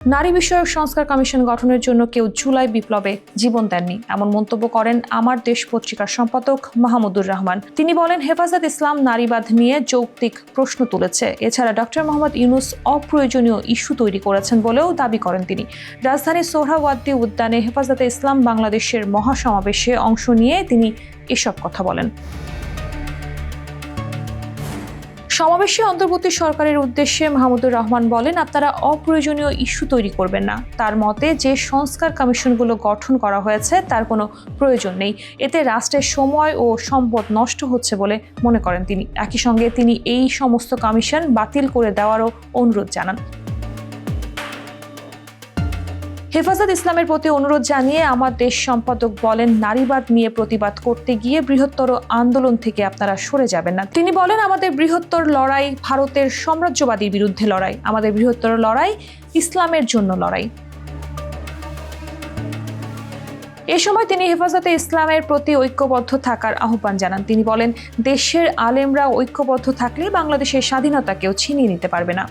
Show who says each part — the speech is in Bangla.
Speaker 1: নারী বিষয়ক সংস্কার কমিশন গঠনের জন্য কেউ জুলাই বিপ্লবে জীবন দেননি, এমন মন্তব্য করেন আমার দেশ পত্রিকার সম্পাদক মাহমুদুর রহমান। তিনি বলেন, হেফাজত ইসলাম নারীবাদ নিয়ে যৌক্তিক প্রশ্ন তুলেছে। এছাড়া ডক্টর মোহাম্মদ ইউনূস অপ্রয়োজনীয় ইস্যু তৈরি করেছেন বলেও দাবি করেন তিনি। রাজধানীর সোহরাওয়ার্দী উদ্যানে হেফাজতে ইসলাম বাংলাদেশের মহাসমাবেশে অংশ নিয়ে তিনি এসব কথা বলেন। সমাবেশে অন্তর্বর্তী সরকারের উদ্দেশ্যে মাহমুদুর রহমান বলেন, আপনারা অপ্রয়োজনীয় ইস্যু তৈরি করবেন না। তার মতে যে সংস্কার কমিশনগুলো গঠন করা হয়েছে তার কোনো প্রয়োজন নেই, এতে রাষ্ট্রের সময় ও সম্পদ নষ্ট হচ্ছে বলে মনে করেন তিনি। একই সঙ্গে তিনি এই সমস্ত কমিশন বাতিল করে দেওয়ারও অনুরোধ জানান। হেফাজত ইসলামের প্রতি অনুরোধ জানিয়ে আমার দেশ সম্পাদক বলেন, নারীবাদ নিয়ে প্রতিবাদ করতে গিয়ে বৃহত্তর আন্দোলন থেকে আপনারা সরে যাবেন না। তিনি বলেন, আমাদের বৃহত্তর লড়াই ভারতের সাম্রাজ্যবাদীর বিরুদ্ধে লড়াই, আমাদের বৃহত্তর লড়াই ইসলামের জন্য লড়াই। এ সময় তিনি হেফাজতে ইসলামের প্রতি ঐক্যবদ্ধ থাকার আহ্বান জানান। তিনি বলেন, দেশের আলেমরা ঐক্যবদ্ধ থাকলে বাংলাদেশের স্বাধীনতা কেউ ছিনিয়ে নিতে পারবে না।